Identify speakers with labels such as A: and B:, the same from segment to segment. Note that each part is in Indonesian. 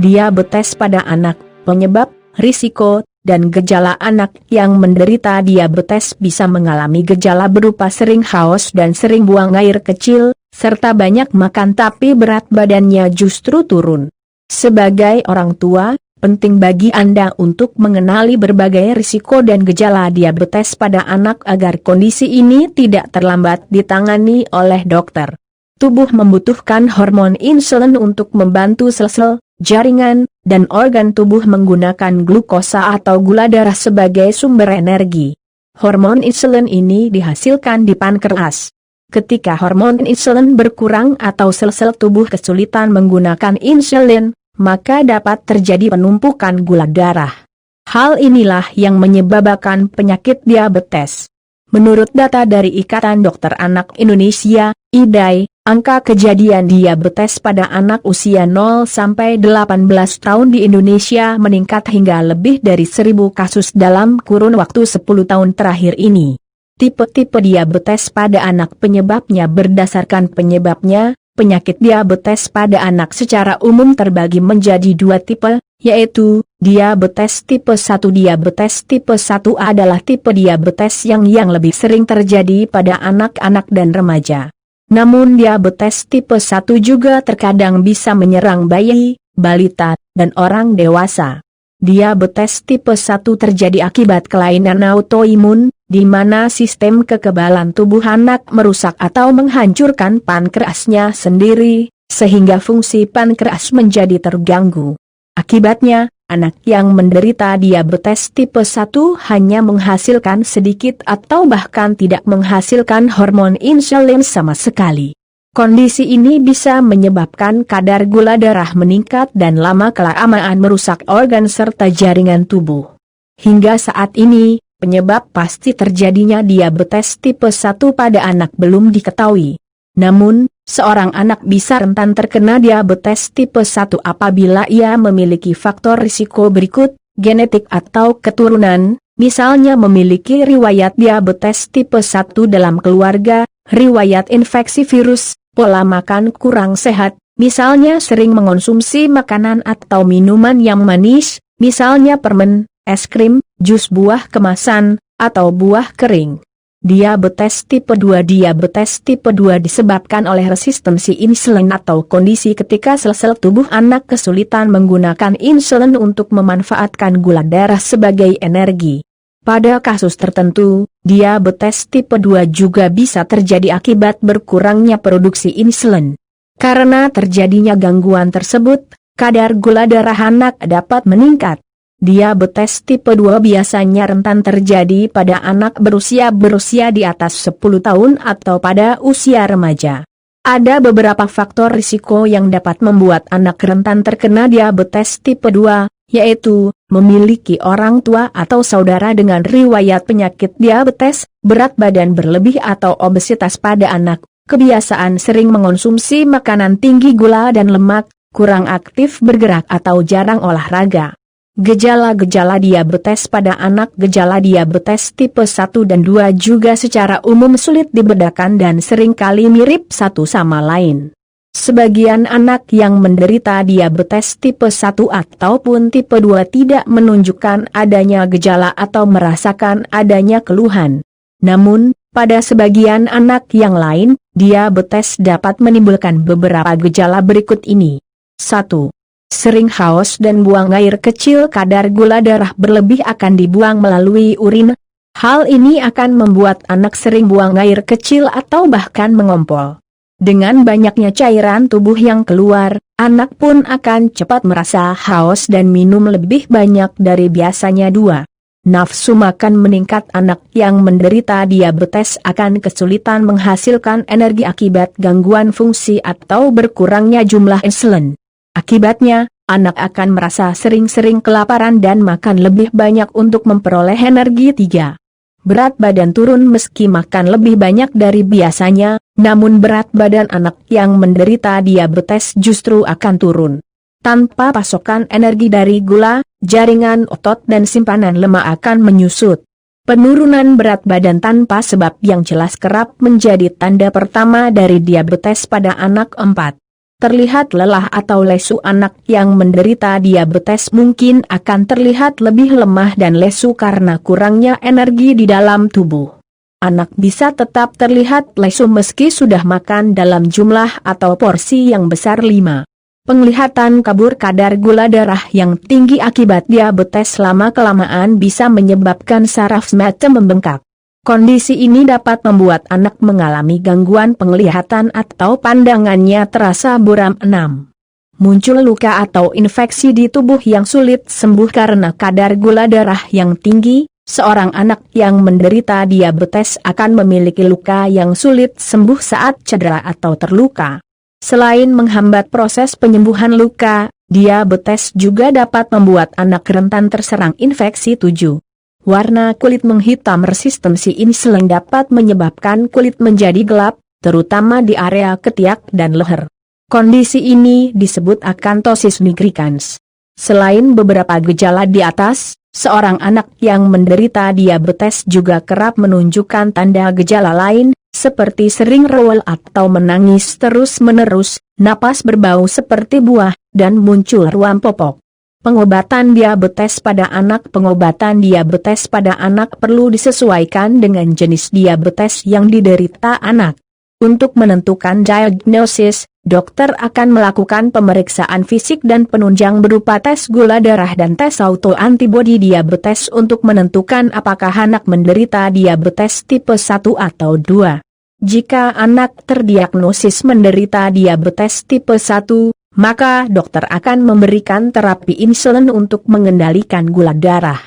A: Diabetes pada anak, penyebab, risiko, dan gejala. Anak yang menderita diabetes bisa mengalami gejala berupa sering haus dan sering buang air kecil, serta banyak makan tapi berat badannya justru turun. Sebagai orang tua, penting bagi Anda untuk mengenali berbagai risiko dan gejala diabetes pada anak agar kondisi ini tidak terlambat ditangani oleh dokter. Tubuh membutuhkan hormon insulin untuk membantu sel-sel, jaringan, dan organ tubuh menggunakan glukosa atau gula darah sebagai sumber energi. Hormon insulin ini dihasilkan di pankreas. Ketika hormon insulin berkurang atau sel-sel tubuh kesulitan menggunakan insulin, maka dapat terjadi penumpukan gula darah. Hal inilah yang menyebabkan penyakit diabetes. Menurut data dari Ikatan Dokter Anak Indonesia, IDAI, angka kejadian diabetes pada anak usia 0-18 tahun di Indonesia meningkat hingga lebih dari 1.000 kasus dalam kurun waktu 10 tahun terakhir ini. Tipe-tipe diabetes pada anak penyebabnya berdasarkan penyebabnya. Penyakit diabetes pada anak secara umum terbagi menjadi 2 tipe, yaitu, diabetes tipe 1. Diabetes tipe 1A adalah tipe diabetes yang lebih sering terjadi pada anak-anak dan remaja. Namun diabetes tipe 1 juga terkadang bisa menyerang bayi, balita, dan orang dewasa. Diabetes tipe 1 terjadi akibat kelainan autoimun, di mana sistem kekebalan tubuh anak merusak atau menghancurkan pankreasnya sendiri, sehingga fungsi pankreas menjadi terganggu. Akibatnya, anak yang menderita diabetes tipe 1 hanya menghasilkan sedikit atau bahkan tidak menghasilkan hormon insulin sama sekali. Kondisi ini bisa menyebabkan kadar gula darah meningkat dan lama-kelamaan merusak organ serta jaringan tubuh. Hingga saat ini, penyebab pasti terjadinya diabetes tipe 1 pada anak belum diketahui. Namun, seorang anak bisa rentan terkena diabetes tipe 1 apabila ia memiliki faktor risiko berikut, genetik atau keturunan, misalnya memiliki riwayat diabetes tipe 1 dalam keluarga, riwayat infeksi virus, pola makan kurang sehat, misalnya sering mengonsumsi makanan atau minuman yang manis, misalnya permen, es krim, jus buah kemasan, atau buah kering. Diabetes tipe 2. Diabetes tipe 2 disebabkan oleh resistensi insulin atau kondisi ketika sel-sel tubuh anak kesulitan menggunakan insulin untuk memanfaatkan gula darah sebagai energi. Pada kasus tertentu, diabetes tipe 2 juga bisa terjadi akibat berkurangnya produksi insulin. Karena terjadinya gangguan tersebut, kadar gula darah anak dapat meningkat. Diabetes tipe 2 biasanya rentan terjadi pada anak berusia di atas 10 tahun atau pada usia remaja. Ada beberapa faktor risiko yang dapat membuat anak rentan terkena diabetes tipe 2, yaitu, memiliki orang tua atau saudara dengan riwayat penyakit diabetes, berat badan berlebih atau obesitas pada anak, kebiasaan sering mengonsumsi makanan tinggi gula dan lemak, kurang aktif bergerak atau jarang olahraga. Gejala-gejala diabetes pada anak. Gejala diabetes tipe 1 dan 2 juga secara umum sulit dibedakan dan seringkali mirip satu sama lain. Sebagian anak yang menderita diabetes tipe 1 ataupun tipe 2 tidak menunjukkan adanya gejala atau merasakan adanya keluhan. Namun, pada sebagian anak yang lain, diabetes dapat menimbulkan beberapa gejala berikut ini. 1. Sering haus dan buang air kecil. Kadar gula darah berlebih akan dibuang melalui urin. Hal ini akan membuat anak sering buang air kecil atau bahkan mengompol. Dengan banyaknya cairan tubuh yang keluar, anak pun akan cepat merasa haus dan minum lebih banyak dari biasanya. 2. Nafsu makan meningkat. Anak yang menderita diabetes akan kesulitan menghasilkan energi akibat gangguan fungsi atau berkurangnya jumlah insulin. Akibatnya, anak akan merasa sering-sering kelaparan dan makan lebih banyak untuk memperoleh energi. 3. Berat badan turun. Meski makan lebih banyak dari biasanya, namun berat badan anak yang menderita diabetes justru akan turun. Tanpa pasokan energi dari gula, jaringan otot dan simpanan lemak akan menyusut. Penurunan berat badan tanpa sebab yang jelas kerap menjadi tanda pertama dari diabetes pada anak. 4. terlihat lelah atau lesu. Anak yang menderita diabetes mungkin akan terlihat lebih lemah dan lesu karena kurangnya energi di dalam tubuh. Anak bisa tetap terlihat lesu meski sudah makan dalam jumlah atau porsi yang besar 5. Penglihatan kabur. Kadar gula darah yang tinggi akibat diabetes lama-kelamaan bisa menyebabkan saraf mata membengkak. Kondisi ini dapat membuat anak mengalami gangguan penglihatan atau pandangannya terasa buram. 6. Muncul luka atau infeksi di tubuh yang sulit sembuh karena kadar gula darah yang tinggi. Seorang anak yang menderita diabetes akan memiliki luka yang sulit sembuh saat cedera atau terluka. Selain menghambat proses penyembuhan luka, diabetes juga dapat membuat anak rentan terserang infeksi. 7. Warna kulit menghitam. Resistensi insulin dapat menyebabkan kulit menjadi gelap, terutama di area ketiak dan leher. Kondisi ini disebut akanthosis nigricans. Selain beberapa gejala di atas, seorang anak yang menderita diabetes juga kerap menunjukkan tanda gejala lain, seperti sering rewel atau menangis terus-menerus, napas berbau seperti buah, dan muncul ruam popok. Pengobatan diabetes pada anak. Pengobatan diabetes pada anak perlu disesuaikan dengan jenis diabetes yang diderita anak. Untuk menentukan diagnosis, dokter akan melakukan pemeriksaan fisik dan penunjang berupa tes gula darah dan tes autoantibodi diabetes untuk menentukan apakah anak menderita diabetes tipe 1 atau 2. Jika anak terdiagnosis menderita diabetes tipe 1, maka dokter akan memberikan terapi insulin untuk mengendalikan gula darah.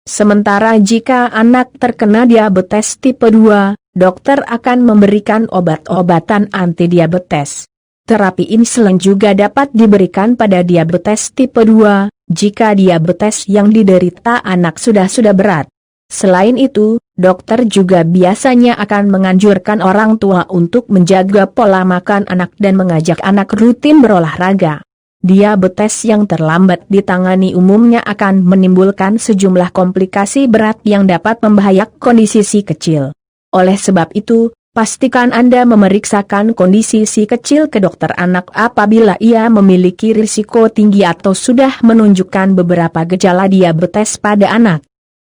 A: Sementara jika anak terkena diabetes tipe 2, dokter akan memberikan obat-obatan antidiabetes. Terapi insulin juga dapat diberikan pada diabetes tipe 2, jika diabetes yang diderita anak sudah berat. Selain itu, dokter juga biasanya akan menganjurkan orang tua untuk menjaga pola makan anak dan mengajak anak rutin berolahraga. Diabetes yang terlambat ditangani umumnya akan menimbulkan sejumlah komplikasi berat yang dapat membahayakan kondisi si kecil. Oleh sebab itu, pastikan Anda memeriksakan kondisi si kecil ke dokter anak apabila ia memiliki risiko tinggi atau sudah menunjukkan beberapa gejala diabetes pada anak.